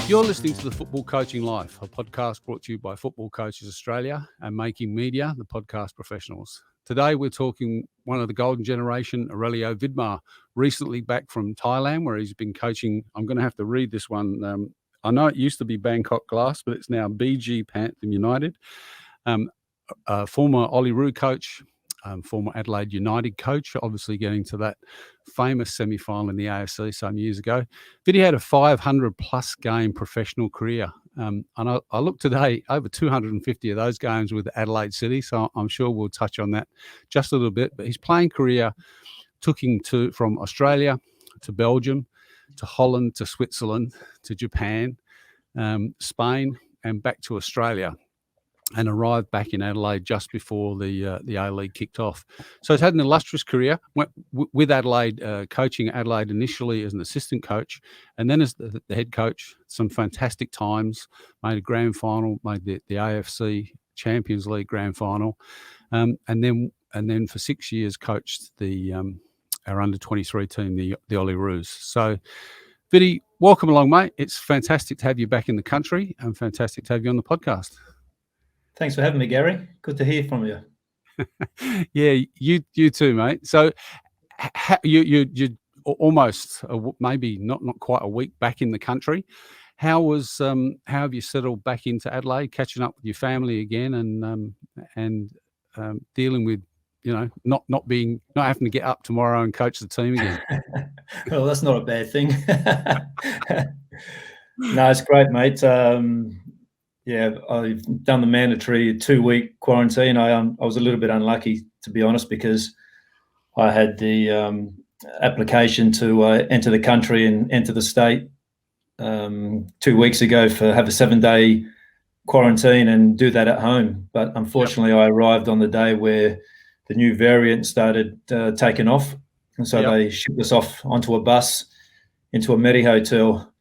You're listening to the Football Coaching Life, a podcast brought to you by Football Coaches Australia and Making Media, the podcast professionals. Today, we're talking one of the golden generation, Aurelio Vidmar, recently back from Thailand, where he's been coaching. I'm going to have to read this one. I know it used to be Bangkok Glass, but it's now BG Panthers United. Former Olyroos coach, former Adelaide United coach, obviously getting to that famous semi-final in the AFC some years ago. Viddy had a 500-plus game professional career. And I looked today, over 250 of those games with Adelaide City, so I'm sure we'll touch on that just a little bit. But his playing career took him from Australia to Belgium, to Holland, to Switzerland, to Japan, Spain, and back to Australia, and arrived back in Adelaide just before the A-League kicked off. So he's had an illustrious career, went with Adelaide, coaching Adelaide initially as an assistant coach, and then as the head coach. Some fantastic times, made a grand final, made the AFC Champions League grand final, and then for 6 years coached our under-23 team, the Olyroos. So, Viddy, welcome along, mate. It's fantastic to have you back in the country and fantastic to have you on the podcast. Thanks for having me, Gary. Good to hear from you. Yeah, you too, mate. So you almost maybe not quite a week back in the country. How have you settled back into Adelaide, catching up with your family again, and dealing with not having to get up tomorrow and coach the team again? Well, that's not a bad thing. No, it's great, mate. Yeah, I've done the mandatory 2-week quarantine. I was a little bit unlucky, to be honest, because I had the application to enter the country and enter the state 2 weeks ago have a 7-day quarantine and do that at home. But unfortunately, I arrived on the day where the new variant started taking off. And so they shipped us off onto a bus into a Medi hotel.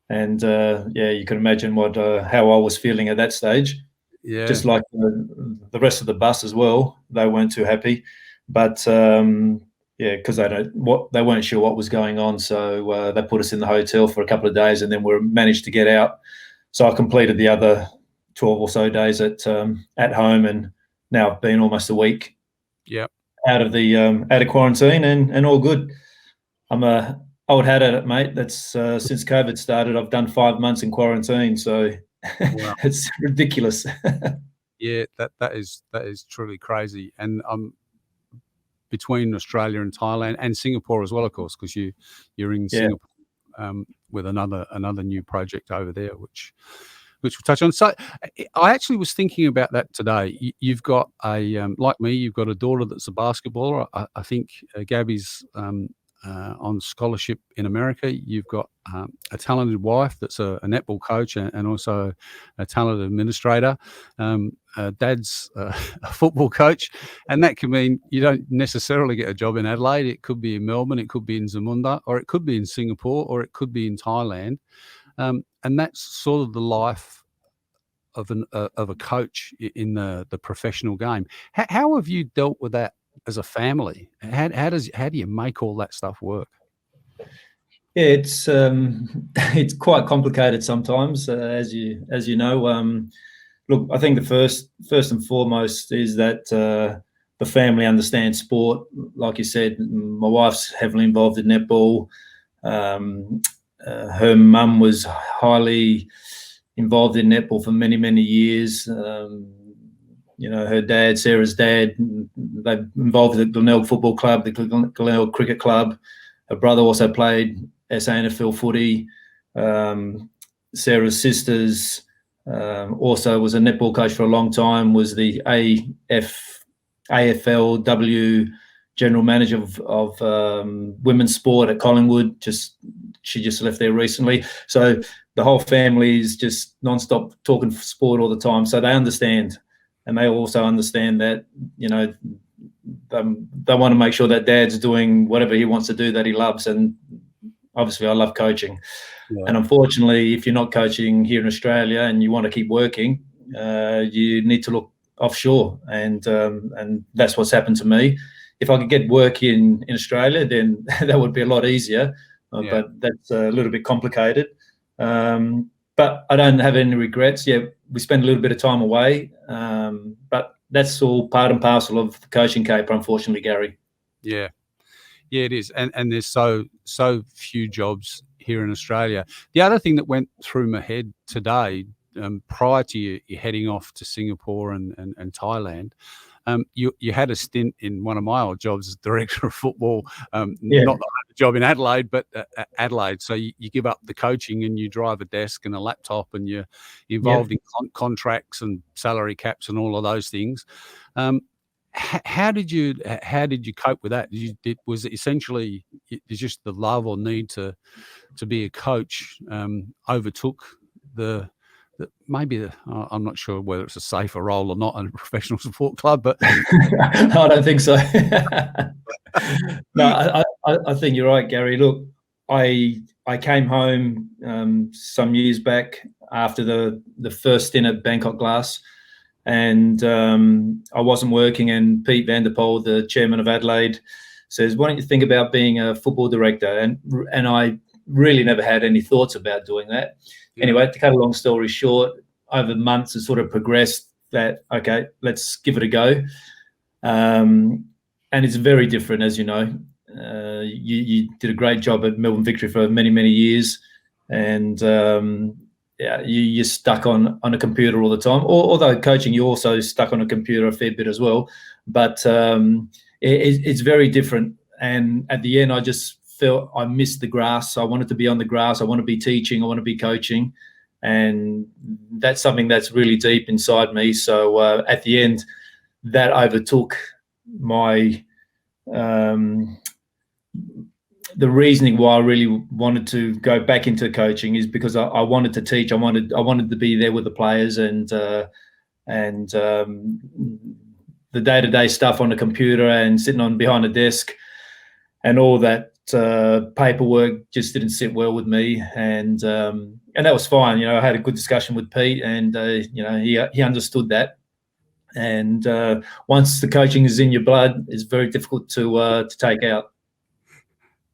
And you can imagine how I was feeling at that stage. Yeah, just like the rest of the bus as well. They weren't too happy, but because they weren't sure what was going on. So they put us in the hotel for a couple of days, and then we managed to get out. So I completed the other 12 or so days at home, and now I've been almost a week. Yeah, out of quarantine and all good. I'm a old hat at it, mate. That's since COVID started, I've done 5 months in quarantine, so wow. It's ridiculous. Yeah, that is truly crazy. And between Australia and Thailand and Singapore as well, of course, because you're in Singapore with another new project over there, which we'll touch on. So I actually was thinking about that today. You've got like me, you've got a daughter that's a basketballer. I think Gabby's on scholarship in America. You've got a talented wife that's a netball coach and also a talented administrator. Dad's a football coach, and that can mean you don't necessarily get a job in Adelaide. It could be in Melbourne, it could be in Zamunda, or it could be in Singapore, or it could be in Thailand. And that's sort of the life of a coach in the professional game. How have you dealt with that as a family? How do you make all that stuff work? Yeah, it's quite complicated sometimes, as you know. Look, I think the first and foremost is that the family understands sport. Like you said, my wife's heavily involved in netball. Her mum was highly involved in netball for many, many years. Her dad, Sarah's dad, they're involved with the Glenelg Football Club, the Glenelg Cricket Club. Her brother also played SANFL footy. Sarah's sisters also was a netball coach for a long time, was the AFLW general manager of women's sport at Collingwood. She just left there recently. So the whole family is just nonstop talking sport all the time. So they understand. And they also understand that, they want to make sure that Dad's doing whatever he wants to do that he loves. And obviously I love coaching. Yeah. And unfortunately, if you're not coaching here in Australia and you want to keep working, you need to look offshore. And that's what's happened to me. If I could get work in Australia, then that would be a lot easier. But that's a little bit complicated. but I don't have any regrets. Yeah, we spent a little bit of time away, but that's all part and parcel of the coaching caper, unfortunately, Gary. Yeah. Yeah, it is. And there's so few jobs here in Australia. The other thing that went through my head today, prior to you heading off to Singapore and Thailand, you had a stint in one of my old jobs as director of football, not the job in Adelaide, but Adelaide. So you give up the coaching and you drive a desk and a laptop and you're involved in contracts and salary caps and all of those things. How did you cope with that? Was it essentially just the love or need to be a coach overtook I'm not sure whether it's a safer role or not in a professional support club, but I don't think so. No, I think you're right, Gary. Look, I came home some years back after the first stint at Bangkok Glass, and I wasn't working, and Pete van der Pol, the chairman of Adelaide, says, "Why don't you think about being a football director?" And I really never had any thoughts about doing that. Anyway, to cut a long story short, over months it sort of progressed that, okay, let's give it a go. And it's very different, as you know. You did a great job at Melbourne Victory for many, many years, and you're stuck on a computer all the time. Although coaching, you're also stuck on a computer a fair bit as well. But it's very different. And at the end, I just felt I missed the grass. I wanted to be on the grass. I want to be teaching. I want to be coaching. And that's something that's really deep inside me. So at the end, that overtook my the reasoning why I really wanted to go back into coaching is because I wanted to teach. I wanted to be there with the players, and the day-to-day stuff on the computer and sitting behind a desk and all that paperwork just didn't sit well with me, and that was fine. I had a good discussion with Pete, and he understood that. And once the coaching is in your blood, it's very difficult to take out.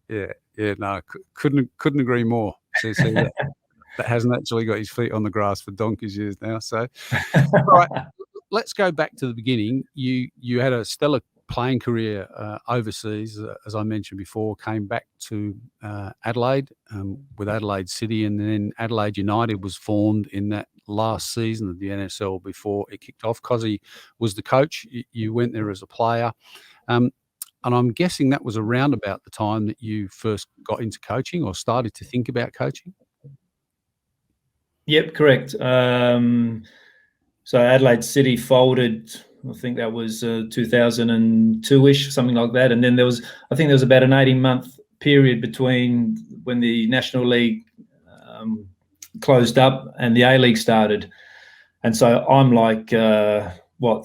Yeah, no, couldn't agree more. So that hasn't actually got his feet on the grass for donkey's years now. So, all right, let's go back to the beginning. You had a stellar playing career overseas, as I mentioned before. Came back to Adelaide with Adelaide City, and then Adelaide United was formed in that last season of the NSL before it kicked off. Cozzy was the coach. You went there as a player. And I'm guessing that was around about the time that you first got into coaching or started to think about coaching? Yep, correct. So Adelaide City folded, I think that was 2002-ish, something like that. And then there was about an 18-month period between when the National League closed up and the A-League started. And so I'm like...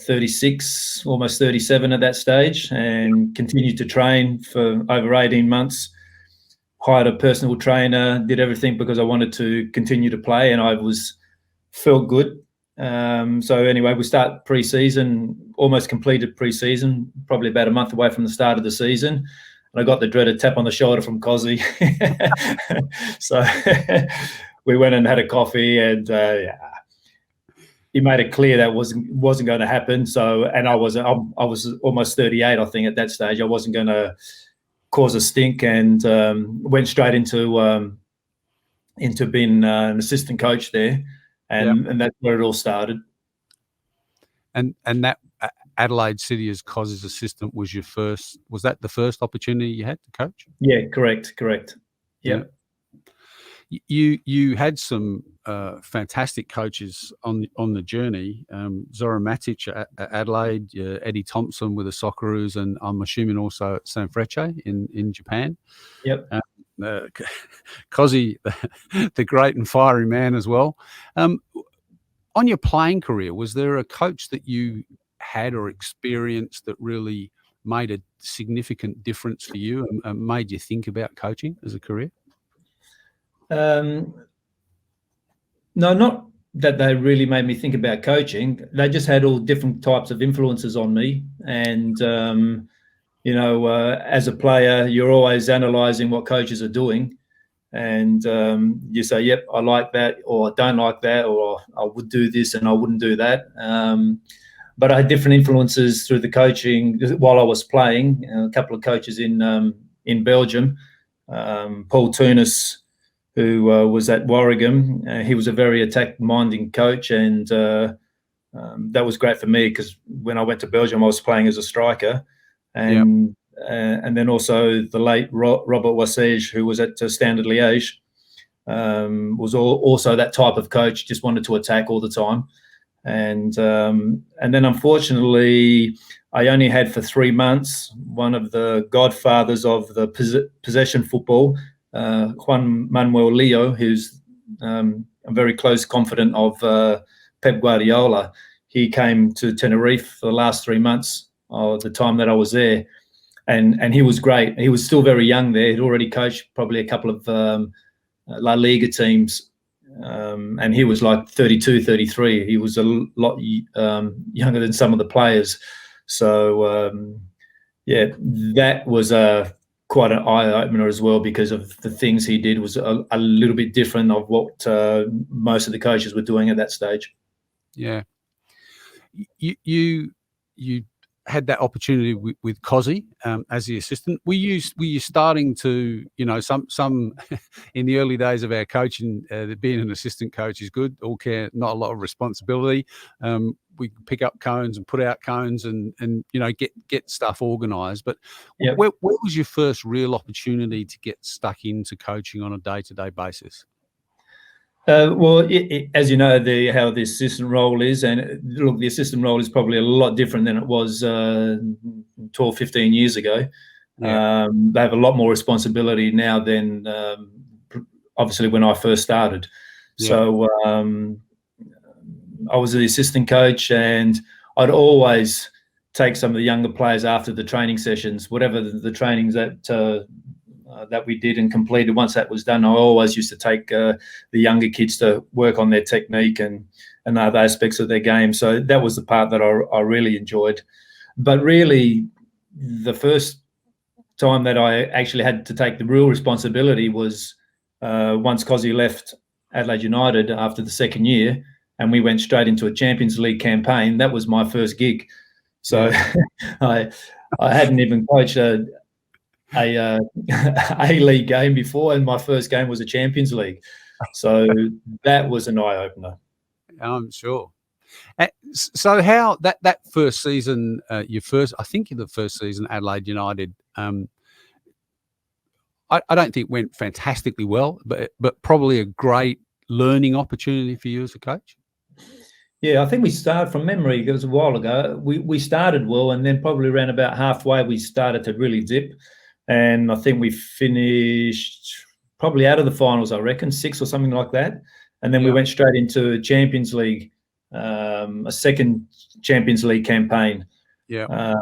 36, almost 37 at that stage, and continued to train for over 18 months. Hired a personal trainer, did everything because I wanted to continue to play, and I felt good. So anyway, we start pre-season, almost completed pre-season, probably about a month away from the start of the season. And I got the dreaded tap on the shoulder from Cozzy. So we went and had a coffee, and he made it clear that wasn't going to happen. So, and I was almost 38, I think, at that stage. I wasn't going to cause a stink, and went straight into being an assistant coach there, and that's where it all started. And that Adelaide City as Cozzy's assistant was that the first opportunity you had to coach? Yeah, correct. Yeah. You had some fantastic coaches on the journey. Zoran Matic at Adelaide, Eddie Thompson with the Socceroos, and I'm assuming also at Sanfrecce in Japan. Yep. Cozzy, the great and fiery man as well. On your playing career, was there a coach that you had or experienced that really made a significant difference for you and made you think about coaching as a career? No, not that they really made me think about coaching. They just had all different types of influences on me. And, as a player, you're always analysing what coaches are doing. and you say, "Yep, I like that," or "I don't like that," or "I would do this and I wouldn't do that." But I had different influences through the coaching while I was playing. A couple of coaches in Belgium, Paul Tunis, who was at Warringam. He was a very attack-minded coach, and that was great for me because when I went to Belgium, I was playing as a striker, and then also the late Robert Wassage, who was at Standard Liège, was also that type of coach, just wanted to attack all the time. And then unfortunately, I only had for 3 months one of the godfathers of the possession football, Juan Manuel Leo, who's a very close confidant of Pep Guardiola. He came to Tenerife for the last 3 months of the time that I was there, and he was great. He was still very young there. He'd already coached probably a couple of La Liga teams, and he was like 32, 33. He was a lot younger than some of the players. So, yeah, that was quite an eye-opener as well, because of the things he did was a little bit different of what most of the coaches were doing at that stage. Yeah. You had that opportunity with Cozzy as the assistant. Were you starting to, some in the early days of our coaching, being an assistant coach is good, all care, not a lot of responsibility. We pick up cones and put out cones and get stuff organised. But Yep. where was your first real opportunity to get stuck into coaching on a day-to-day basis? Well, as you know, how the assistant role is, and look, the assistant role is probably a lot different than it was 12, 15 years ago. Yeah. They have a lot more responsibility now than obviously when I first started. Yeah. So I was the assistant coach, and I'd always take some of the younger players after the training sessions, whatever the trainings that we did and completed. Once that was done, I always used to take the younger kids to work on their technique and other aspects of their game. So that was the part that I really enjoyed. But really, the first time that I actually had to take the real responsibility was once Cozzy left Adelaide United after the second year, and we went straight into a Champions League campaign. That was my first gig. So I hadn't even coached a A-League game before, and my first game was a Champions League. So that was an eye-opener. I'm sure. So how that first season, I think in the first season, Adelaide United, I don't think went fantastically well, but probably a great learning opportunity for you as a coach. Yeah, I think we started, from memory, it was a while ago, we started well, and then probably around about halfway we started to really dip. And I think we finished probably out of the finals, I reckon, 6th or something like that. And then we went straight into Champions League, a second Champions League campaign. Yeah.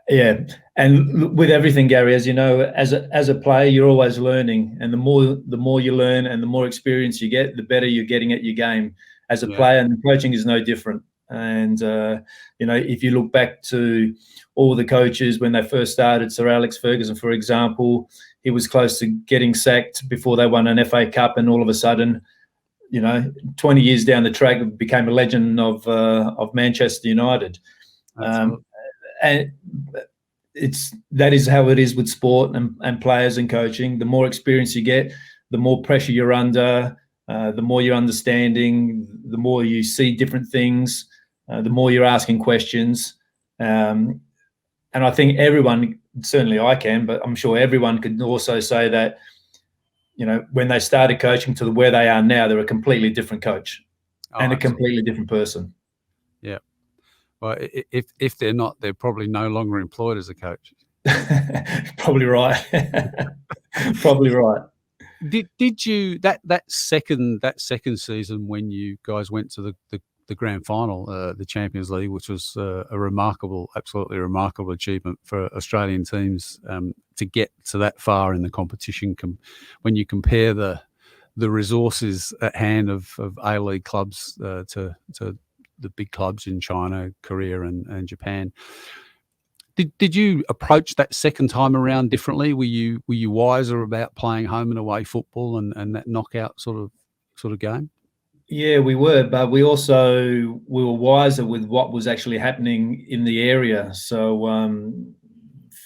Yeah. And with everything, Gary, as you know, as a player, you're always learning. And the more you learn and the more experience you get, the better you're getting at your game as a player. And coaching is no different. And, if you look back to all the coaches when they first started, Sir Alex Ferguson, for example, he was close to getting sacked before they won an FA Cup, and all of a sudden, 20 years down the track, became a legend of Manchester United. And that is how it is with sport and players and coaching. The more experience you get, the more pressure you're under, the more you're understanding, the more you see different things, the more you're asking questions. And I think everyone, certainly I can, but I'm sure everyone could also say that, when they started coaching to where they are now, they're a completely different coach and a completely different person. Yeah. Well, if they're not, they're probably no longer employed as a coach. Probably right. Probably right. Did you that second season when you guys went to the grand final, the Champions League, which was absolutely remarkable achievement for Australian teams to get to that far in the competition? When you compare the resources at hand of A-League clubs to the big clubs in China, Korea, and Japan, Did you approach that second time around differently? Were you wiser about playing home and away football and that knockout sort of game? Yeah, we were, but we were wiser with what was actually happening in the area. So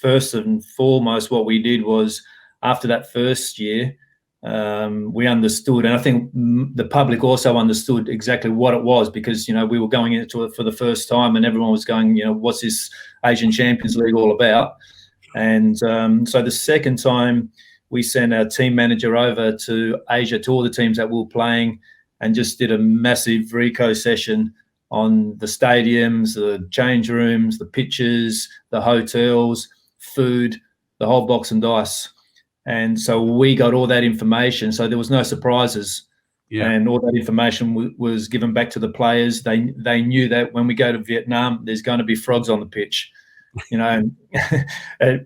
first and foremost, what we did was after that first year, we understood, and I think the public also understood exactly what it was, because we were going into it for the first time, and everyone was going, what's this Asian Champions League all about? And so the second time, we sent our team manager over to Asia to all the teams that we were playing, and just did a massive reco session on the stadiums, the change rooms, the pitches, the hotels, food, the whole box and dice. And so we got all that information. So there was no surprises. Yeah. And all that information was given back to the players. They knew that when we go to Vietnam, there's going to be frogs on the pitch. And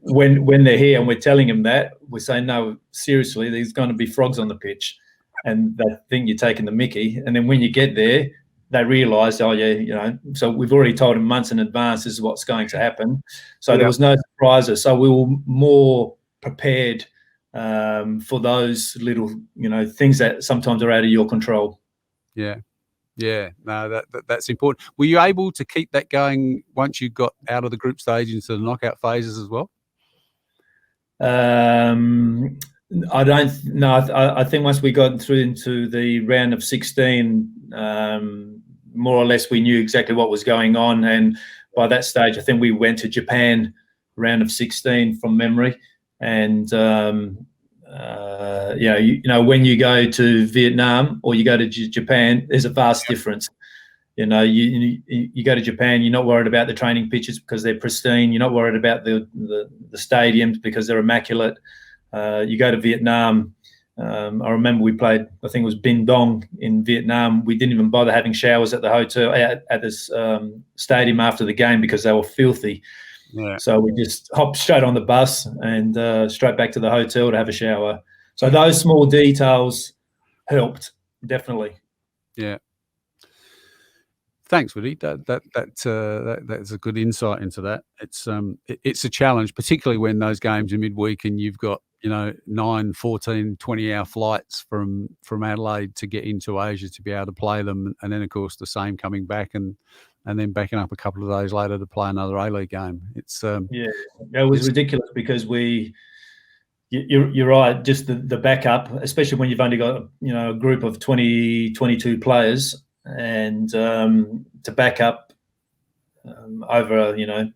when they're here and we're telling them that, we're saying, no, seriously, there's going to be frogs on the pitch. And they think you're taking the mickey. And then when you get there, they realise, oh, yeah, so we've already told them months in advance this is what's going to happen. So there was no surprises. So we were more prepared for those little, things that sometimes are out of your control. Yeah. Yeah, no, that's important. Were you able to keep that going once you got out of the group stage into the knockout phases as well? I don't know. I think once we got through into the round of 16, more or less we knew exactly what was going on. And by that stage, I think we went to Japan round of 16 from memory. And, when you go to Vietnam or you go to Japan, there's a vast difference. You go to Japan, you're not worried about the training pitches because they're pristine. You're not worried about the stadiums because they're immaculate. You go to Vietnam. I remember we played, I think it was Binh Dong in Vietnam. We didn't even bother having showers at the hotel, at this stadium after the game because they were filthy. Yeah. So we just hopped straight on the bus and straight back to the hotel to have a shower. So those small details helped, definitely. Yeah. Thanks, Woody. That's a good insight into that. It's a challenge, particularly when those games are midweek and you've got 9, 14, 20-hour flights from Adelaide to get into Asia to be able to play them, and then of course the same coming back and then backing up a couple of days later to play another A-League game. It's it was ridiculous because you're right, just the backup, especially when you've only got a group of 20, 22 players. And to back up over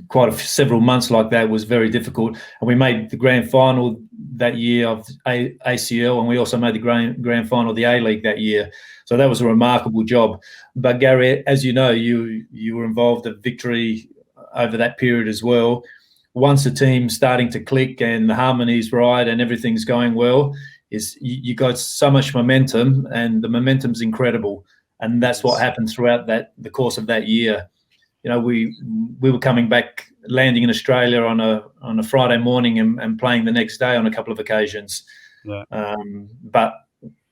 quite several months like that was very difficult. And we made the grand final that year of ACL, and we also made the grand final of the A-League that year. So that was a remarkable job. But Gary, as you know, you were involved at Victory over that period as well. Once the team's starting to click and the harmony's right and everything's going well, you got so much momentum, and the momentum's incredible. And that's what happened throughout the course of that year. We were coming back, landing in Australia on a Friday morning and playing the next day on a couple of occasions. Yeah. But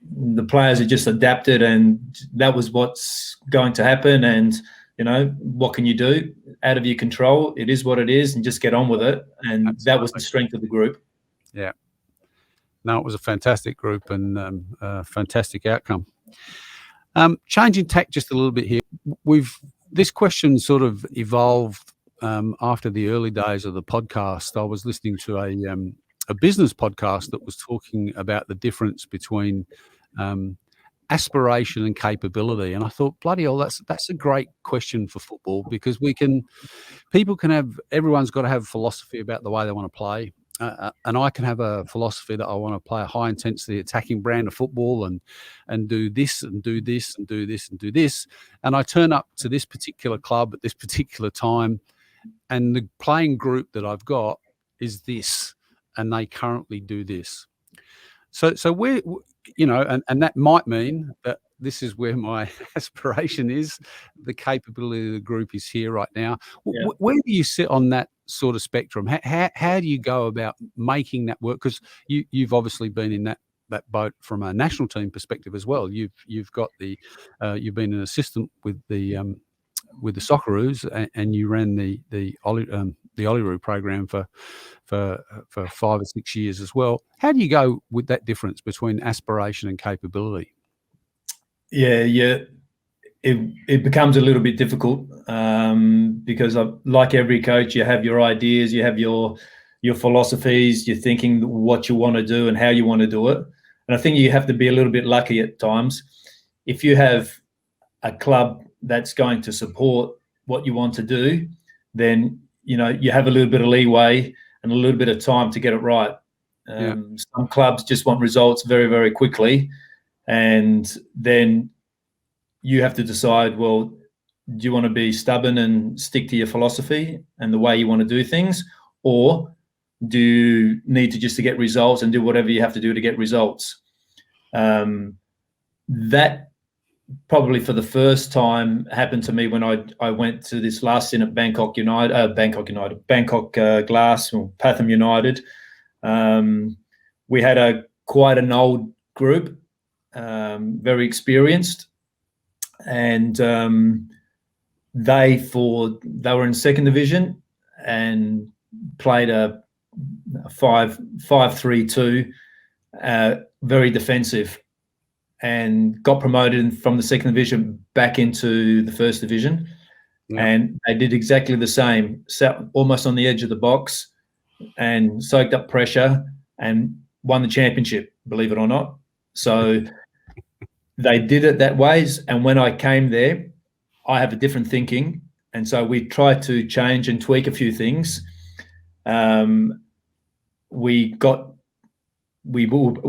the players had just adapted, and that was what's going to happen. And what can you do? Out of your control. It is what it is, and just get on with it. And Absolutely. That was the strength of the group. Yeah. No, it was a fantastic group and a fantastic outcome. Changing tack just a little bit here. This question sort of evolved after the early days of the podcast. I was listening to a business podcast that was talking about the difference between aspiration and capability, and I thought, bloody hell, that's a great question for football, because everyone's got to have philosophy about the way they want to play. And I can have a philosophy that I want to play a high intensity attacking brand of football and do this and do this and do this and do this. And I turn up to this particular club at this particular time, and the playing group that I've got is this, and they currently do this. So we're, and that might mean that this is where my aspiration is. The capability of the group is here right now. Yeah. Where do you sit on that sort of spectrum? How do you go about making that work? Because you've obviously been in that boat from a national team perspective as well. You've got you've been an assistant with the with the Socceroos, and you ran the Olyroos program for 5 or 6 years as well. How do you go with that difference between aspiration and capability? Yeah. It becomes a little bit difficult because like every coach, you have your ideas, you have your philosophies, you're thinking what you want to do and how you want to do it. And I think you have to be a little bit lucky at times. If you have a club that's going to support what you want to do, then you have a little bit of leeway and a little bit of time to get it right. Some clubs just want results very, very quickly, and then you have to decide, well, do you want to be stubborn and stick to your philosophy and the way you want to do things, or do you need to just to get results and do whatever you have to do to get results? That probably for the first time happened to me when I went to this last stint at Bangkok Glass, or Pathum United. We had quite an old group, very experienced, and they were in second division and played a 5-3-2, very defensive, and got promoted from the second division back into the first division. And they did exactly the same, sat almost on the edge of the box and soaked up pressure and won the championship, believe it or not. So they did it that ways. And when I came there, I have a different thinking. And so we tried to change and tweak a few things. We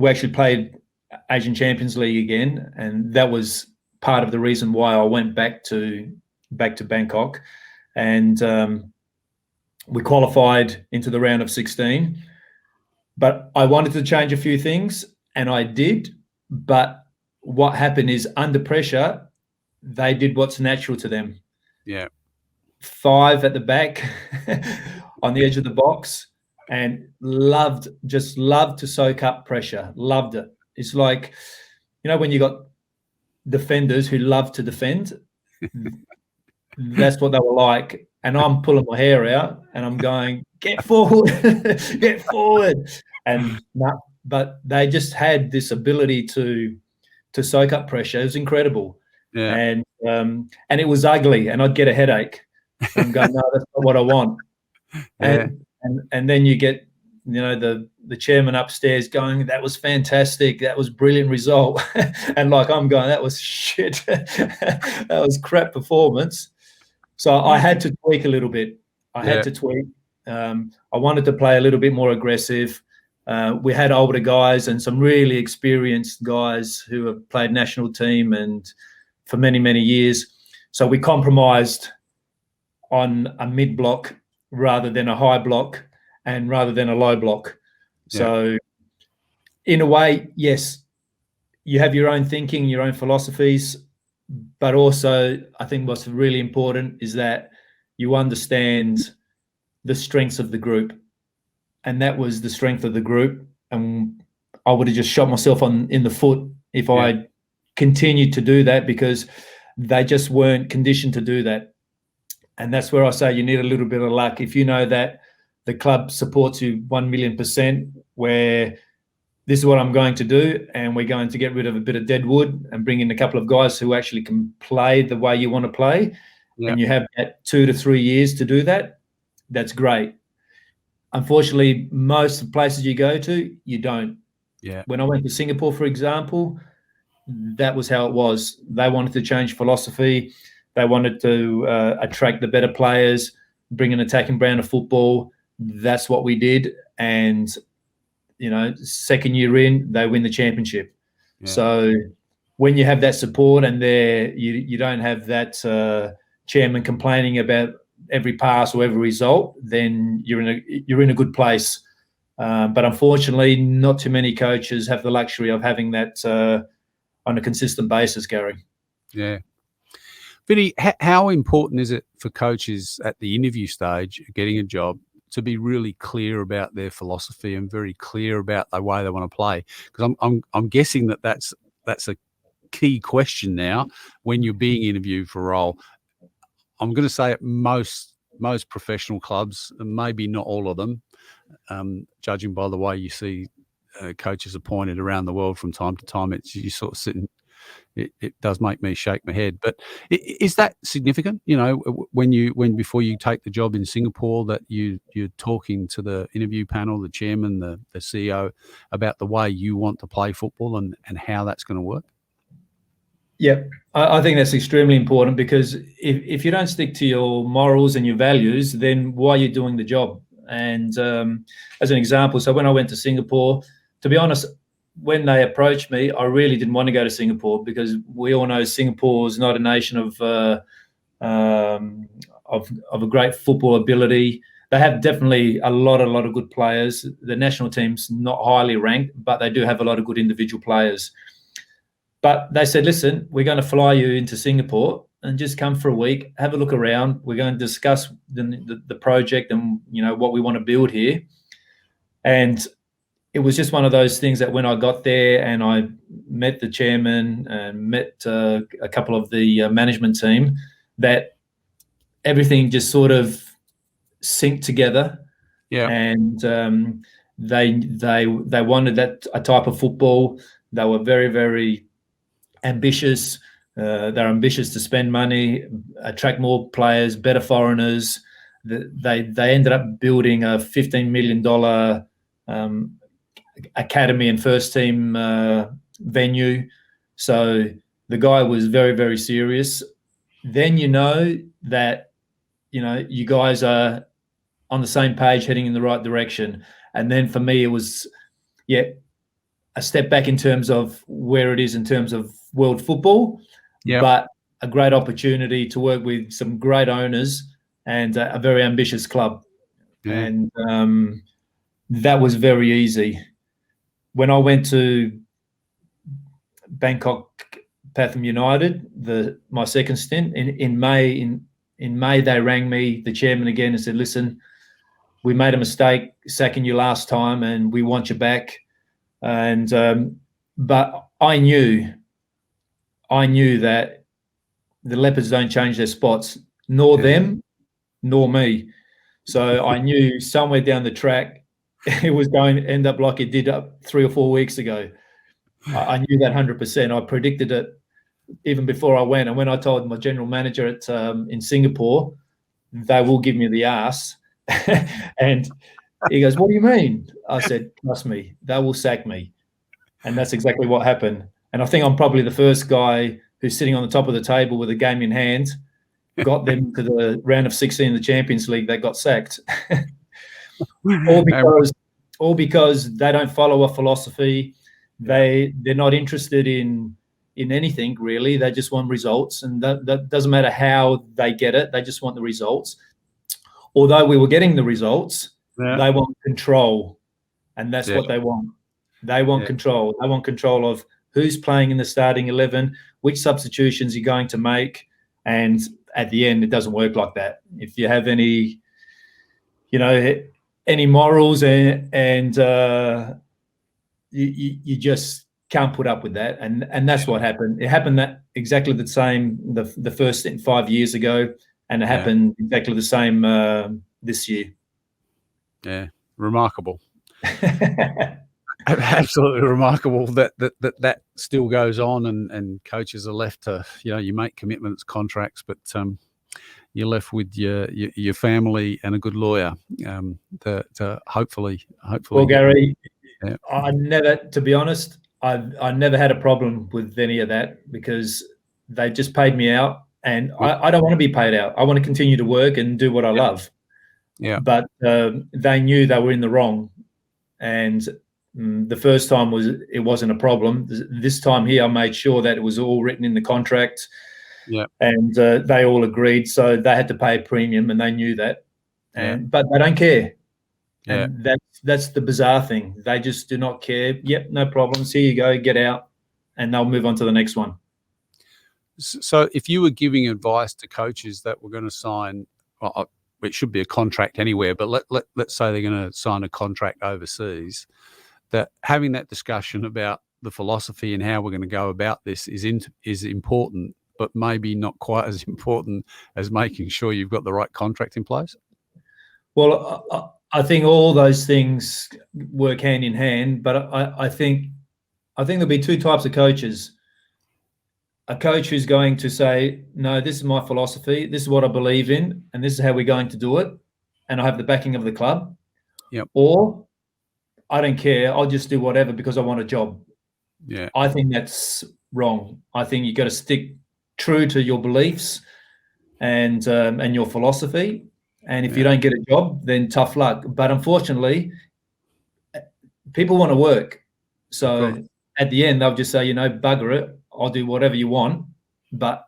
actually played Asian Champions League again, and that was part of the reason why I went back to Bangkok. And we qualified into the round of 16. But I wanted to change a few things, and I did. But what happened is, under pressure, they did what's natural to them. Yeah. 5 at the back on the edge of the box, and just loved to soak up pressure. Loved it. It's like, when you got defenders who love to defend, that's what they were like. And I'm pulling my hair out and I'm going, get forward, get forward. But they just had this ability to soak up pressure. It was incredible. Yeah. And it was ugly, and I'd get a headache. I'm going, no, that's not what I want. Yeah. And then you get, the chairman upstairs going, that was fantastic. That was brilliant result. And like, I'm going, that was shit. That was crap performance. So I had to tweak a little bit. I wanted to play a little bit more aggressive. We had older guys and some really experienced guys who have played national team and for many, many years. So we compromised on a mid block rather than a high block, and rather than a low block. Yeah. So in a way, yes, you have your own thinking, your own philosophies, but also I think what's really important is that you understand the strengths of the group. And that was the strength of the group. And I would have just shot myself in the foot if I continued to do that, because they just weren't conditioned to do that. And that's where I say you need a little bit of luck. If you know that the club supports you 1,000,000%, where this is what I'm going to do, and we're going to get rid of a bit of dead wood and bring in a couple of guys who actually can play the way you want to play, and you have that 2 to 3 years to do that, that's great. Unfortunately, most of the places you go to, you don't. Yeah. When I went to Singapore, for example, that was how it was. They wanted to change philosophy. They wanted to attract the better players, bring an attacking brand of football. That's what we did. And, second year in, they win the championship. Yeah. So when you have that support and you don't have that chairman complaining about every pass or every result, then you're in a good place. But unfortunately, not too many coaches have the luxury of having that on a consistent basis, Gary. Yeah. Vinny, how important is it for coaches at the interview stage, getting a job, to be really clear about their philosophy and very clear about the way they want to play? Because I'm guessing that's a key question now when you're being interviewed for a role. I'm going to say at most professional clubs, maybe not all of them, judging by the way you see coaches appointed around the world from time to time, it's you sort of sitting. It does make me shake my head. But is that significant? You know, when before you take the job in Singapore, that you're talking to the interview panel, the chairman, the CEO, about the way you want to play football and how that's going to work? Yeah, I think that's extremely important, because if you don't stick to your morals and your values, then why are you doing the job? And as an example, so when I went to Singapore, to be honest, when they approached me, I really didn't want to go to Singapore, because we all know Singapore is not a nation of a great football ability. They have definitely a lot of good players. The national team's not highly ranked, but they do have a lot of good individual players. But they said, listen, we're going to fly you into Singapore and just come for a week, have a look around. We're going to discuss the project and, you know, what we want to build here. And it was just one of those things that when I got there and I met the chairman and met a couple of the management team, that everything just sort of synced together. Yeah. And they wanted that a type of football. They were very, very ambitious. They're ambitious to spend money, attract more players, better foreigners. They ended up building a $15 million academy and first team venue. So the guy was very, very serious. Then you know that, you know, you guys are on the same page, heading in the right direction. And then for me, it was, a step back in terms of where it is in terms of world football, but a great opportunity to work with some great owners and a very ambitious club. Yeah. And that was very easy. When I went to Bangkok Pathum United, my second stint in May, they rang me, the chairman again, and said, listen, we made a mistake sacking you last time and we want you back. And but I knew that the Leopards don't change their spots, nor them, nor me. So I knew somewhere down the track it was going to end up like it did up 3 or 4 weeks ago. I knew that 100%. I predicted it even before I went. And when I told my general manager in Singapore, they will give me the ass. And he goes, what do you mean? I said, trust me, they will sack me. And that's exactly what happened. And I think I'm probably the first guy who's sitting on the top of the table with a game in hand, got them to the round of 16 in the Champions League, that got sacked. all because they don't follow a philosophy. They're not interested in anything really. They just want results, and that doesn't matter how they get it. They just want the results. Although we were getting the results, they want control, and that's what they want. They want control. They want control of who's playing in the starting 11, which substitutions you're going to make, and at the end, it doesn't work like that. If you have any morals and you just can't put up with that, and that's what happened. It happened that exactly the same the first 5 years ago, and it happened exactly the same this year. Yeah, remarkable. Absolutely remarkable that still goes on, and coaches are left to, you make commitments, contracts, but you're left with your family and a good lawyer to hopefully. Well, Gary, I never, to be honest, I never had a problem with any of that, because they just paid me out, and I don't want to be paid out. I want to continue to work and do what I love. Yeah. But they knew they were in the wrong, and the first time it wasn't a problem. This time here, I made sure that it was all written in the contract. Yeah. And they all agreed, so they had to pay a premium, and they knew that. But they don't care. Yeah. And that's the bizarre thing. They just do not care. Yep, no problems. Here you go, get out, and they'll move on to the next one. So if you were giving advice to coaches that were going to sign, well, it should be a contract anywhere, but let's say they're going to sign a contract overseas, that having that discussion about the philosophy and how we're going to go about this is important. but maybe not quite as important as making sure you've got the right contract in place? Well, I think all those things work hand in hand, but I think there'll be two types of coaches. A coach who's going to say, no, this is my philosophy, this is what I believe in, and this is how we're going to do it, and I have the backing of the club. Yep. Or I don't care, I'll just do whatever because I want a job. Yeah. I think that's wrong. I think you've got to stick true to your beliefs and your philosophy. And if you don't get a job, then tough luck. But unfortunately, people want to work. So at the end, they'll just say, bugger it, I'll do whatever you want, but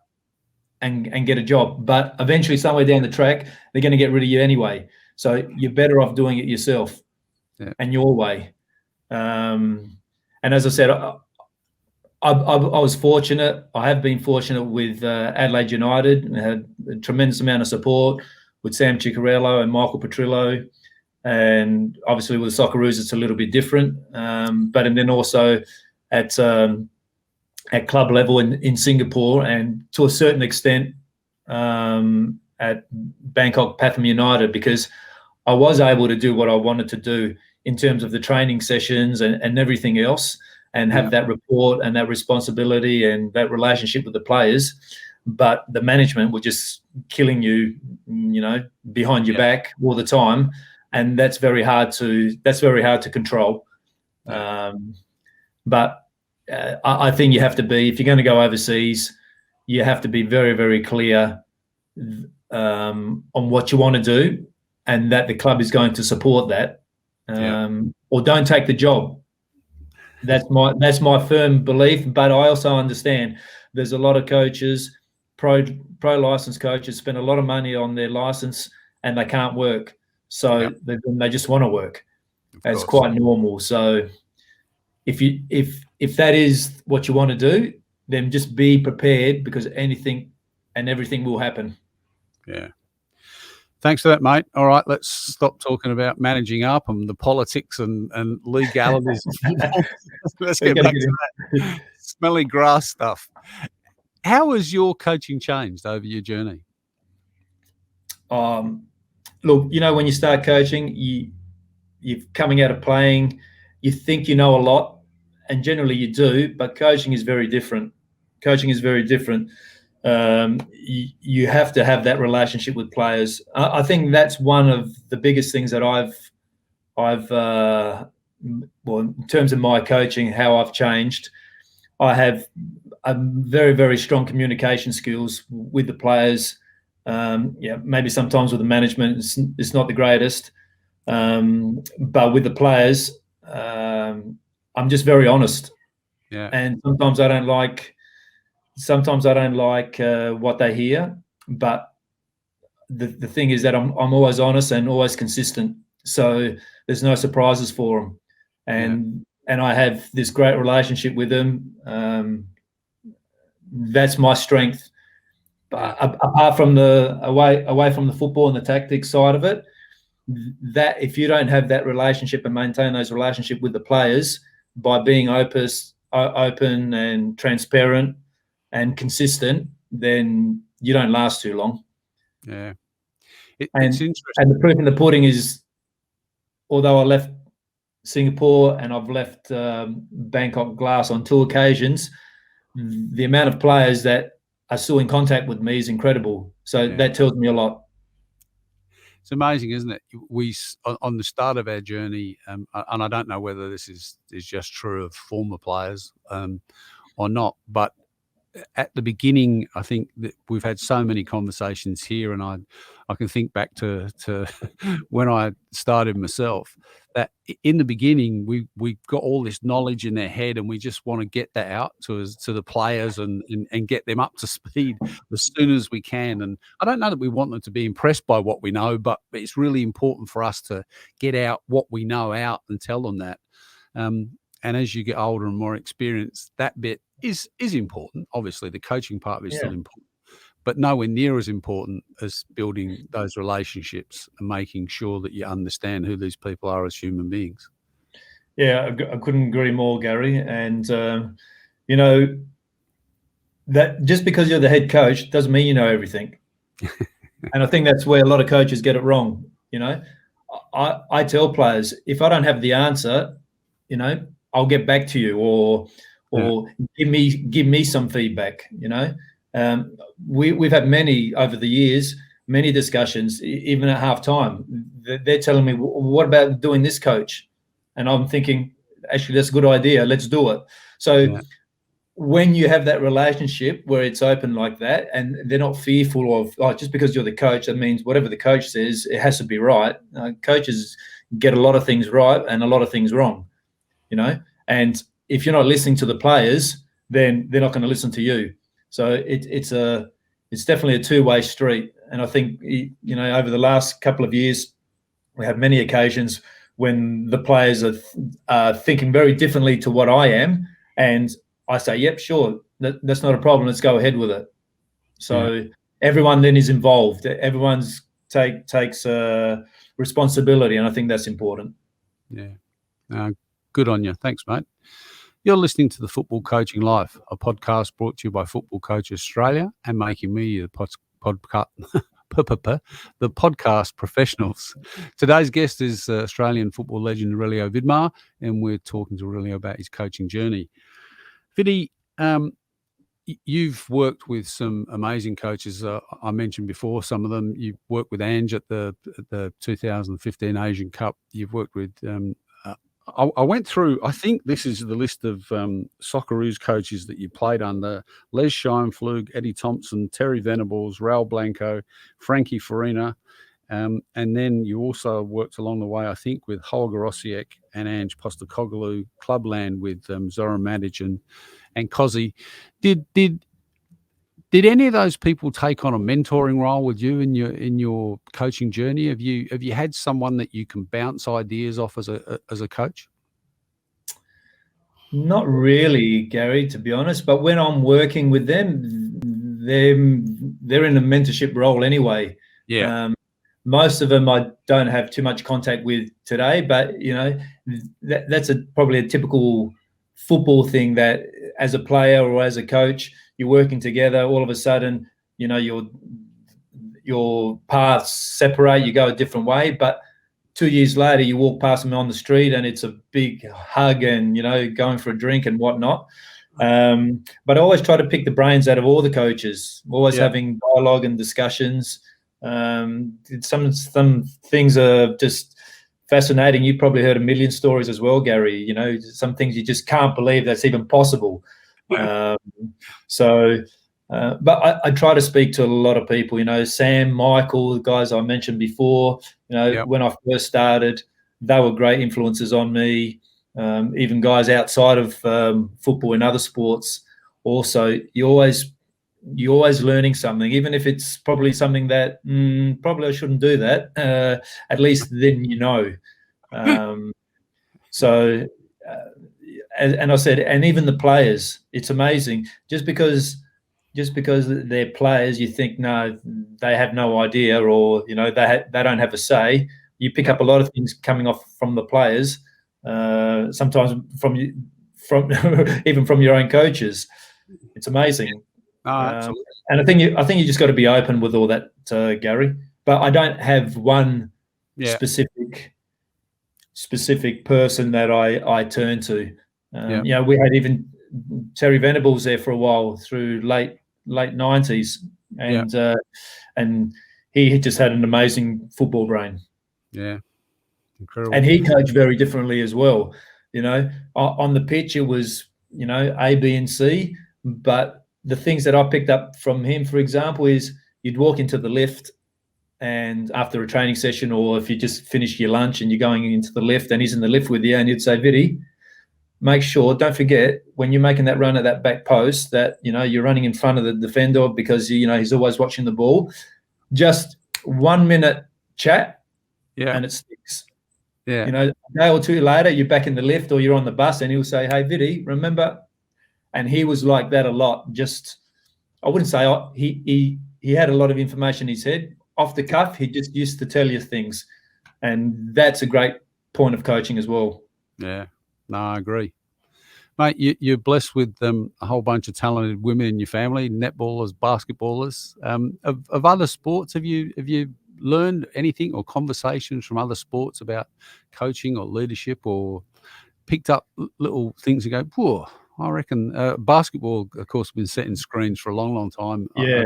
and get a job. But eventually, somewhere down the track, they're going to get rid of you anyway. So you're better off doing it yourself and your way. And as I said, I was fortunate. I have been fortunate with Adelaide United. I had a tremendous amount of support with Sam Ciccarello and Michael Petrillo. And obviously with the Socceroos, it's a little bit different. But and then also at club level in Singapore, and to a certain extent at Bangkok Pathum United, because I was able to do what I wanted to do in terms of the training sessions and everything else, and have that report and that responsibility and that relationship with the players. But the management were just killing you, behind your back all the time. And that's very hard to control. But I think you have to be, if you're going to go overseas, you have to be very, very clear on what you want to do, and that the club is going to support that, or don't take the job. That's my firm belief. But I also understand there's a lot of coaches, pro licensed coaches, spend a lot of money on their license and they can't work. So they just want to work. It's quite normal. So if that is what you want to do, then just be prepared, because anything and everything will happen. Yeah. Thanks for that, mate. All right, let's stop talking about managing up and the politics and legalities. Let's get back to that smelly grass stuff. How has your coaching changed over your journey? Look, when you start coaching, you're coming out of playing, you think you know a lot, and generally you do, but coaching is very different. You have to have that relationship with players. I think that's one of the biggest things that I've in terms of my coaching, how I've changed. I have a very, very strong communication skills with the players. Maybe sometimes with the management, it's not the greatest. But with the players, I'm just very honest. Yeah. And sometimes I don't like what they hear. But the thing is that I'm always honest and always consistent. So there's no surprises for them. And I have this great relationship with them. That's my strength. But apart from away from the football and the tactics side of it, that if you don't have that relationship and maintain those relationships with the players by being open and transparent and consistent, then you don't last too long. Yeah. It's interesting. And the proof in the pudding is, although I left Singapore and I've left Bangkok Glass on 2 occasions, the amount of players that are still in contact with me is incredible. So that tells me a lot. It's amazing, isn't it? We, on the start of our journey, and I don't know whether this is just true of former players or not, but at the beginning, I think that we've had so many conversations here, and I can think back to when I started myself, that in the beginning we got all this knowledge in their head, and we just want to get that out to the players and get them up to speed as soon as we can. And I don't know that we want them to be impressed by what we know, but it's really important for us to get out what we know out and tell them that. And as you get older and more experienced, that bit is important. Obviously, the coaching part is still important, but nowhere near as important as building those relationships and making sure that you understand who these people are as human beings. Yeah, I couldn't agree more, Gary. And, that just because you're the head coach doesn't mean you know everything. And I think that's where a lot of coaches get it wrong. You know, I tell players, if I don't have the answer, you know, I'll get back to you, or give me some feedback. You know, we've had many over the years, many discussions, even at halftime. They're telling me, what about doing this, coach? And I'm thinking, actually, that's a good idea. Let's do it. So when you have that relationship where it's open like that, and they're not fearful of, oh, just because you're the coach, that means whatever the coach says, it has to be right. Coaches get a lot of things right and a lot of things wrong, you know. And if you're not listening to the players, then they're not going to listen to you. So it's definitely a two-way street. And I think, you know, over the last couple of years, we have many occasions when the players are thinking very differently to what I am, and I say, yep, sure, that's not a problem. Let's go ahead with it. So everyone then is involved. Everyone's takes responsibility, and I think that's important. Yeah. Good on you. Thanks, mate. You're listening to the Football Coaching Life, a podcast brought to you by Football Coach Australia and Making Media, the podcast professionals. Today's guest is Australian football legend Aurelio Vidmar, and we're talking to Aurelio about his coaching journey. Viddy, you've worked with some amazing coaches. I mentioned before some of them. You've worked with Ange at the 2015 Asian Cup. You've worked with I went through, I think this is the list of Socceroos coaches that you played under: Les Scheinflug, Eddie Thompson, Terry Venables, Raul Blanco, Frankie Farina. And then you also worked along the way, I think, with Holger Osiek and Ange Postecoglou, Clubland with Zoran Madic and Kozzy. Did any of those people take on a mentoring role with you in your coaching journey? Have you had someone that you can bounce ideas off as a coach? Not really, Gary, to be honest. But when I'm working with them, they're in a mentorship role anyway. Yeah. Most of them I don't have too much contact with today, but you know, that's probably a typical football thing, that as a player or as a coach, you're working together. All of a sudden, you know, your paths separate. You go a different way, but 2 years later, you walk past them on the street, and it's a big hug, and you know, going for a drink and whatnot. But I always try to pick the brains out of all the coaches. Always having dialogue and discussions. Some things are just fascinating. You've probably heard a million stories as well, Gary. You know, some things you just can't believe that's even possible. But I try to speak to a lot of people. You know, Sam, Michael, the guys I mentioned before. You know, when I first started, they were great influences on me. Even guys outside of football and other sports. Also, you're always learning something, even if it's probably something that probably I shouldn't do that. At least then you know. And I said, and even the players, it's amazing. Just because they're players, you think, no, they have no idea, or you know, they don't have a say. You pick up a lot of things coming off from the players, sometimes from even from your own coaches. It's amazing. Absolutely. And I think you just got to be open with all that, Gary. But I don't have one specific person that I turn to. You know, we had even Terry Venables there for a while through late 90s, and he just had an amazing football brain. Yeah, incredible. And he coached very differently as well. You know, on the pitch it was, you know, A, B, and C, but the things that I picked up from him, for example, is you'd walk into the lift, and after a training session, or if you just finished your lunch and you're going into the lift and he's in the lift with you, and you'd say, Viddy, don't forget when you're making that run at that back post that, you know, you're running in front of the defender because, you know, he's always watching the ball. Just 1 minute chat and it sticks. Yeah. You know, a day or two later, you're back in the lift or you're on the bus, and he'll say, hey, Viddy, remember? And he was like that a lot. Just, I wouldn't say he had a lot of information in his head. Off the cuff, he just used to tell you things. And that's a great point of coaching as well. Yeah, no, I agree. Mate, you're blessed with a whole bunch of talented women in your family, netballers, basketballers. Of other sports, have you learned anything or conversations from other sports about coaching or leadership, or picked up little things and go, whoa, I reckon basketball, of course, been setting screens for a long, long time. Yeah.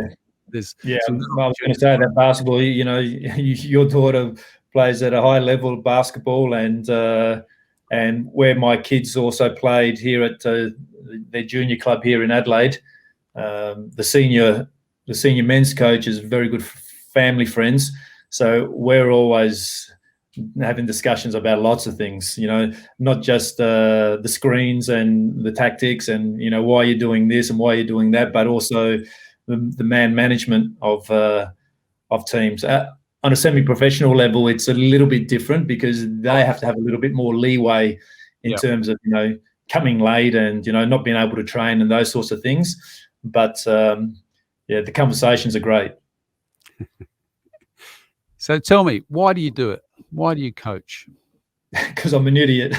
There's Yeah, some I was going to say that basketball, your daughter plays at a high level of basketball, and where my kids also played here at their junior club here in Adelaide. The senior men's coach is very good family friends, so we're always having discussions about lots of things, not just the screens and the tactics and why you're doing this and why you're doing that, but also the man management of teams. On a semi-professional level, it's a little bit different because they have to have a little bit more leeway in terms of coming late and not being able to train and those sorts of things. But the conversations are great. So tell me, why do you do it? Why do you coach? Because I'm an idiot.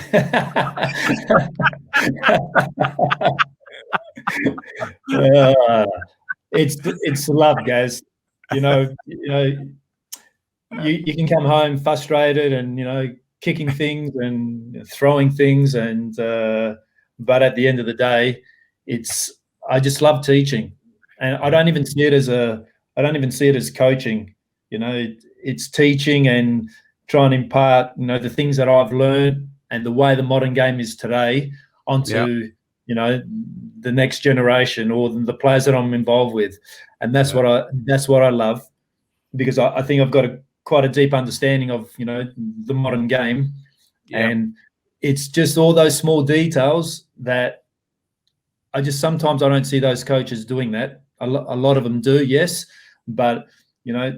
It's love, guys. You can come home frustrated and kicking things and throwing things, and but at the end of the day, I just love teaching, and I don't even see it as coaching. It's teaching and trying to impart the things that I've learned and the way the modern game is today onto the next generation or the players that I'm involved with, and that's what I love, because I think I've got quite a deep understanding of the modern game, and it's just all those small details that sometimes I don't see those coaches doing that. A lot of them do, yes, but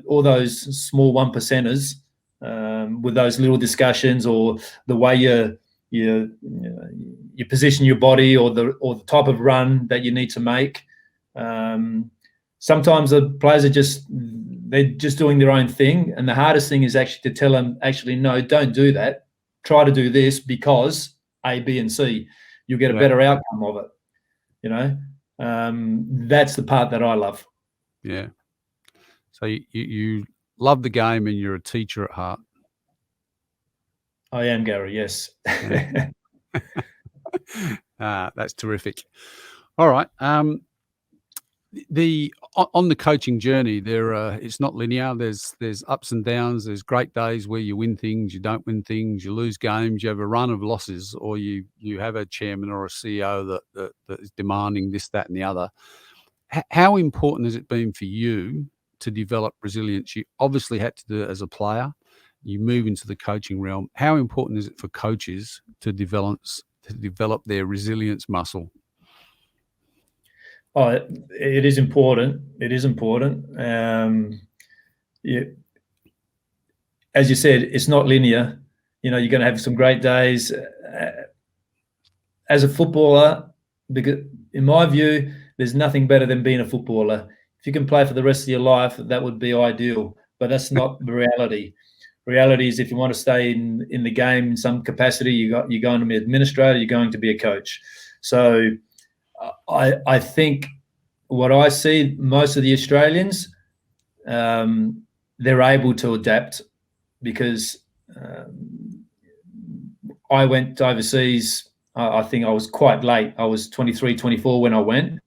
all those small 1%ers with those little discussions, or the way you position your body, or the type of run that you need to make. Sometimes the players they're just doing their own thing, and the hardest thing is actually to tell them, no, don't do that. Try to do this because A, B, and C. You'll get a better outcome of it. That's the part that I love. Yeah. So you love the game and you're a teacher at heart. I am, Gary, yes. That's terrific. All right. On the coaching journey, it's not linear. There's ups and downs. There's great days where you win things, you don't win things, you lose games, you have a run of losses, or you have a chairman or a CEO that is demanding this, that, and the other. How important has it been for you to develop resilience? You obviously had to do it as a player. You move into the coaching realm. How important is it for coaches to develop their resilience muscle? Oh, it is important. It is important. As you said, it's not linear. You're going to have some great days. As a footballer, because in my view, there's nothing better than being a footballer. If you can play for the rest of your life, that would be ideal. But that's not the reality. Reality is, if you want to stay in the game in some capacity, you're going to be an administrator, you're going to be a coach. So I think what I see, most of the Australians, they're able to adapt, because I went overseas. I think I was quite late. I was 23, 24 when I went,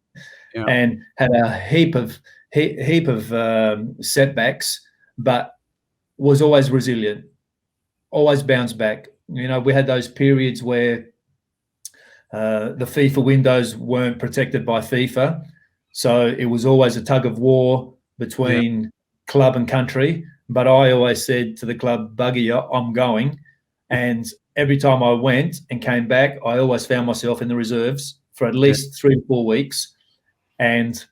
and had a heap of setbacks, but was always resilient, always bounced back. We had those periods where the FIFA windows weren't protected by FIFA, so it was always a tug of war between club and country. But I always said to the club, "Buggy, I'm going." And every time I went and came back, I always found myself in the reserves for at least 3 or 4 weeks. And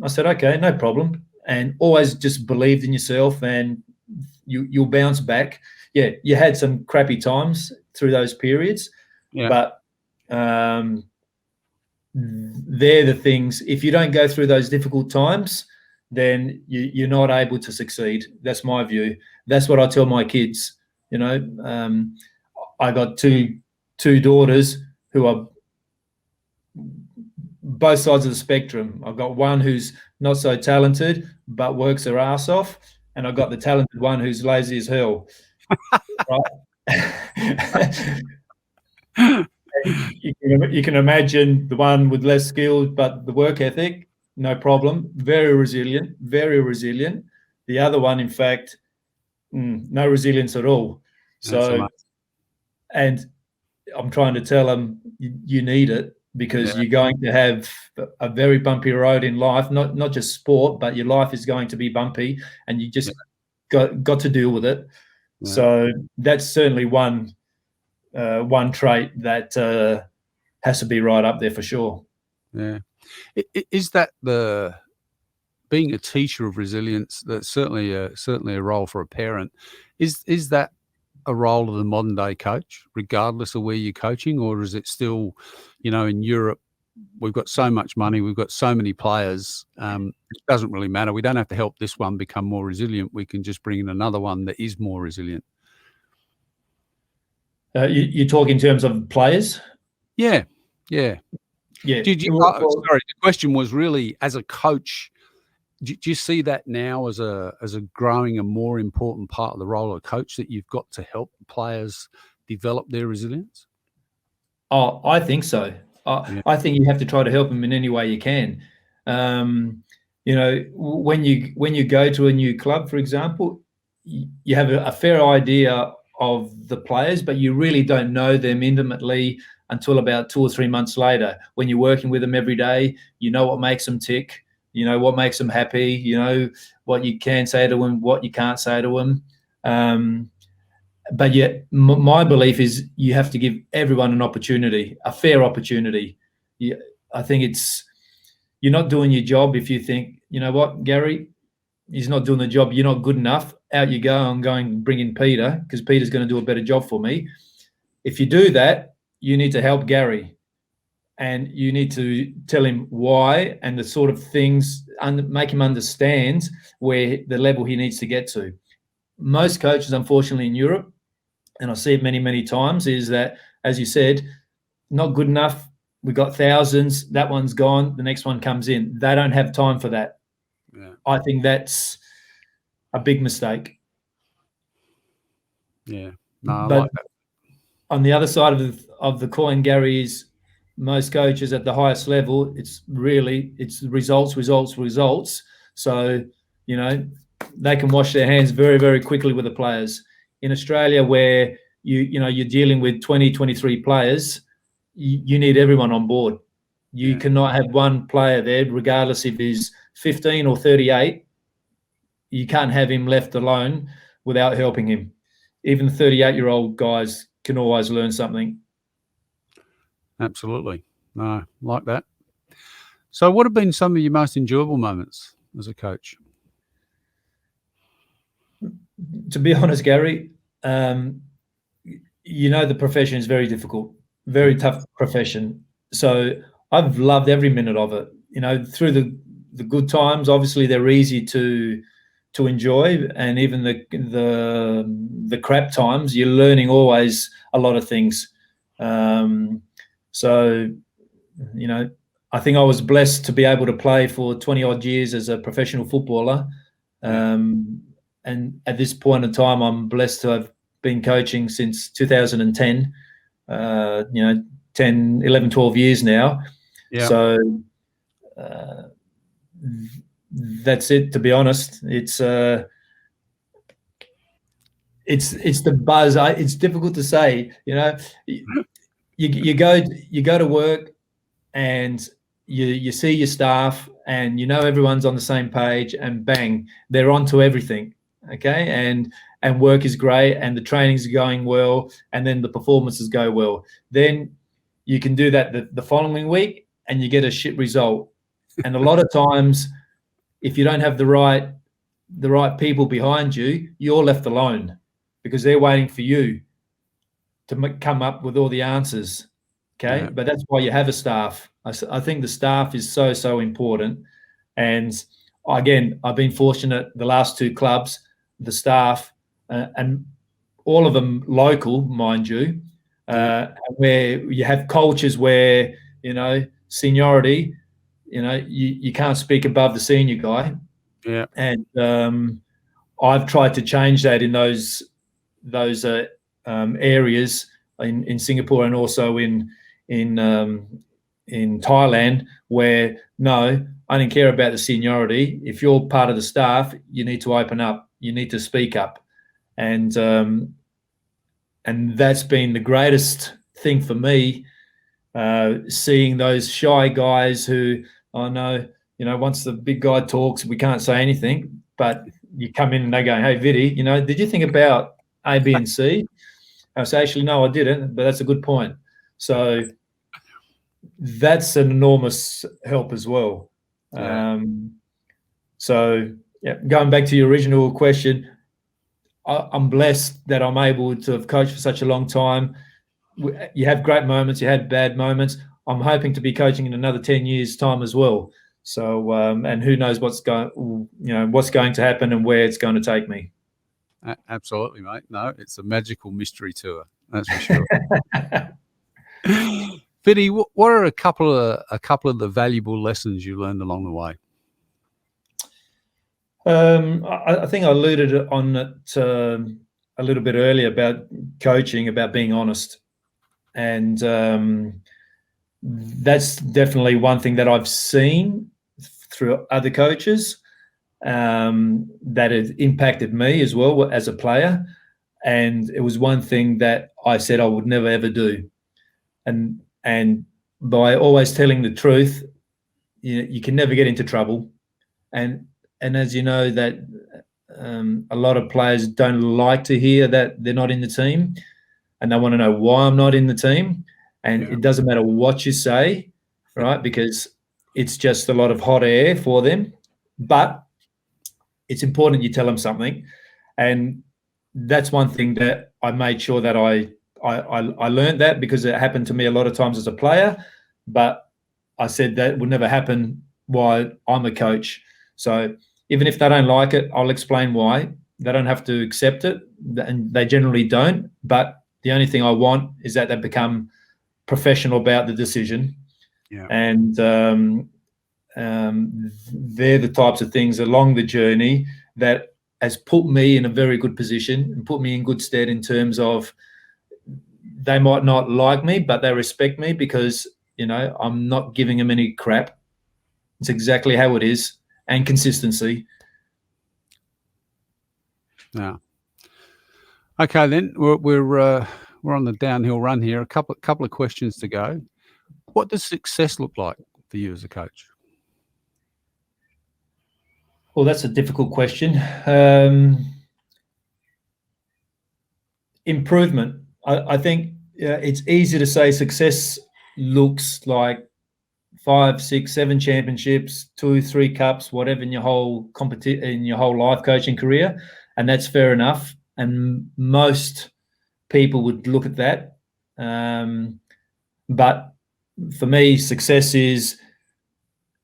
I said, "Okay, no problem." And always just believed in yourself, and you'll bounce back. Yeah, you had some crappy times through those periods, but they're the things. If you don't go through those difficult times, then you're not able to succeed. That's my view. That's what I tell my kids. I got two daughters who are both sides of the spectrum. I've got one who's not so talented but works her ass off, and I've got the talented one who's lazy as hell. Right? You can imagine the one with less skills but the work ethic, no problem, very resilient, very resilient. The other one, in fact, no resilience at all. So, and I'm trying to tell them you need it, because you're going to have a very bumpy road in life, not just sport, but your life is going to be bumpy, and you just got to deal with it. Yeah. So that's certainly one trait that has to be right up there for sure. Yeah. Is that being a teacher of resilience? That's certainly a role for a parent. Is that a role of the modern day coach, regardless of where you're coaching, or is it still, in Europe, we've got so much money, we've got so many players, it doesn't really matter. We don't have to help this one become more resilient. We can just bring in another one that is more resilient. You talk in terms of players? Yeah. Sorry, the question was really, as a coach, do you see that now as a growing and more important part of the role of a coach, that you've got to help players develop their resilience? Oh, I think so. I think you have to try to help them in any way you can. When you go to a new club, for example, you have a fair idea of the players, but you really don't know them intimately until about 2 or 3 months later. When you're working with them every day, you know what makes them tick, you know what makes them happy, you know what you can say to them, what you can't say to them. But yet, my belief is you have to give everyone an opportunity, a fair opportunity. I think you're not doing your job if you think, you know what, Gary, he's not doing the job, you're not good enough. Out you go, I'm going to bring in Peter, because Peter's going to do a better job for me. If you do that, you need to help Gary, and you need to tell him why and the sort of things, and make him understand where the level he needs to get to. Most coaches, unfortunately, in Europe, and I see it many, many times, is that, as you said, not good enough. We've got thousands. That one's gone. The next one comes in. They don't have time for that. Yeah. I think that's a big mistake. Yeah. No, I but like that. On the other side of the coin, Gary, is most coaches at the highest level, it's results. So, they can wash their hands very, very quickly with the players. In Australia, where you're dealing with 20, 23 players, you need everyone on board. You cannot have one player there, regardless if he's 15 or 38. You can't have him left alone without helping him. Even 38-year-old guys can always learn something. Absolutely. No, like that. So what have been some of your most enjoyable moments as a coach? To be honest, Gary, the profession is very difficult, very tough profession. So I've loved every minute of it. Through the good times, obviously they're easy to enjoy, and even the crap times, you're learning always a lot of things. So, I think I was blessed to be able to play for 20 odd years as a professional footballer. And at this point in time, I'm blessed to have been coaching since 2010, 10, 11, 12 years now. Yeah. So that's it, to be honest. It's the buzz. It's difficult to say, you go to work and you see your staff, and everyone's on the same page, and bang, they're onto everything. Okay, and work is great, and the training's going well, and then the performances go well. Then you can do that the following week, and you get a shit result. And a lot of times, if you don't have the right people behind you, you're left alone, because they're waiting for you to come up with all the answers. Okay, yeah. But that's why you have a staff. I think the staff is so important. And again, I've been fortunate, the last 2 clubs, the staff, and all of them local, mind you, where you have cultures where, seniority, you can't speak above the senior guy. Yeah. And I've tried to change that in those areas in Singapore and also in Thailand, where no, I don't care about the seniority. If you're part of the staff, you need to open up. You need to speak up, and that's been the greatest thing for me. Seeing those shy guys who, once the big guy talks, we can't say anything, but you come in and they go, "Hey, Vidi, did you think about A, B, and C?" I say, "Actually, no, I didn't, but that's a good point." So that's an enormous help as well. Yeah. Going back to your original question, I'm blessed that I'm able to have coached for such a long time. You have great moments, you had bad moments. I'm hoping to be coaching in another 10 years' time as well. So, and who knows what's going to happen and where it's going to take me. Absolutely, mate. No, it's a magical mystery tour. That's for sure. Vidi, what are a couple of the valuable lessons you learned along the way? I think I alluded on it a little bit earlier about coaching, about being honest. And that's definitely one thing that I've seen through other coaches that has impacted me as well as a player. And it was one thing that I said I would never, ever do. And by always telling the truth, you can never get into trouble. And as you know, that a lot of players don't like to hear that they're not in the team, and they want to know why I'm not in the team. And It doesn't matter what you say, right? Because it's just a lot of hot air for them. But it's important you tell them something. And that's one thing that I made sure that I learned that, because it happened to me a lot of times as a player. But I said that would never happen while I'm a coach. So even if they don't like it, I'll explain why. They don't have to accept it, and they generally don't. But the only thing I want is that they become professional about the decision. Yeah. And they're the types of things along the journey that has put me in a very good position and put me in good stead in terms of they might not like me, but they respect me because, I'm not giving them any crap. It's exactly how it is, and consistency. Yeah. Okay, then we're on the downhill run here. A couple of questions to go. What does success look like for you as a coach? Well, that's a difficult question. Improvement. I think it's easy to say success looks like 5, 6, 7 championships, 2, 3 cups, whatever in your whole life coaching career, and that's fair enough. And most people would look at that. But for me, success is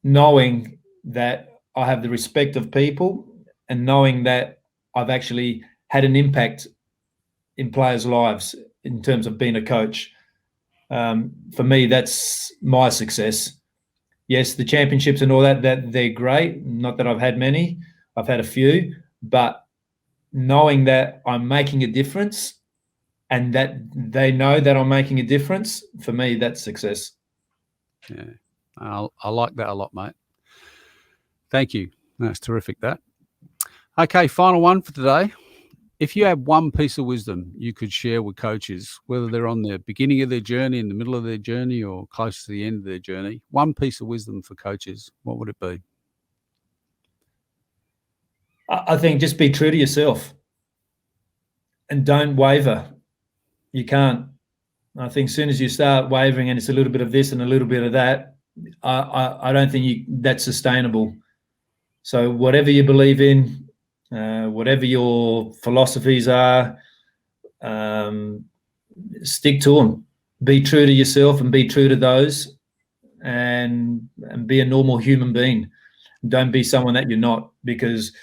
knowing that I have the respect of people and knowing that I've actually had an impact in players' lives in terms of being a coach. For me, that's my success. Yes, the championships and all that they're great. Not that I've had many. I've had a few. But knowing that I'm making a difference and that they know that I'm making a difference, for me, that's success. Yeah, I like that a lot, mate. Thank you. That's terrific, that. Okay, final one for today. If you had one piece of wisdom you could share with coaches, whether they're on the beginning of their journey, in the middle of their journey, or close to the end of their journey, one piece of wisdom for coaches, what would it be? I think just be true to yourself and don't waver. You can't. I think as soon as you start wavering and it's a little bit of this and a little bit of that, I don't think that's sustainable. So whatever you believe in, whatever your philosophies are, stick to them. Be true to yourself and be true to those, and be a normal human being. Don't be someone that you're not, because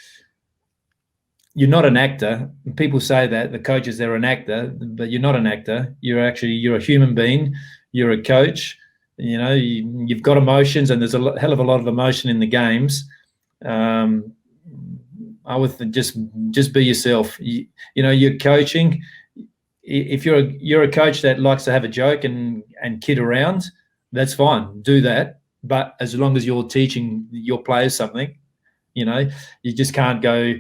you're not an actor. People say that the coaches, they're an actor, but you're not an actor. You're a human being. You're a coach. You've got emotions, and there's a hell of a lot of emotion in the games. I would just be yourself. You're coaching. If you're a coach that likes to have a joke and kid around, that's fine. Do that. But as long as you're teaching your players something, you just can't go,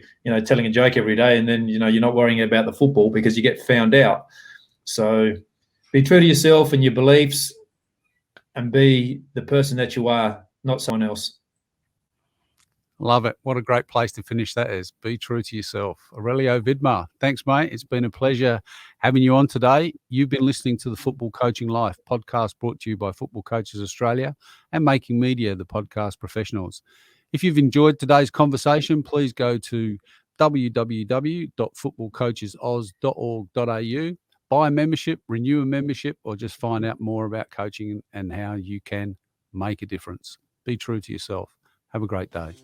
telling a joke every day, and then, you're not worrying about the football because you get found out. So be true to yourself and your beliefs, and be the person that you are, not someone else. Love it. What a great place to finish that is. Be true to yourself. Aurelio Vidmar, thanks, mate. It's been a pleasure having you on today. You've been listening to the Football Coaching Life podcast, brought to you by Football Coaches Australia and Making Media, the podcast professionals. If you've enjoyed today's conversation, please go to www.footballcoachesaus.org.au, buy a membership, renew a membership, or just find out more about coaching and how you can make a difference. Be true to yourself. Have a great day.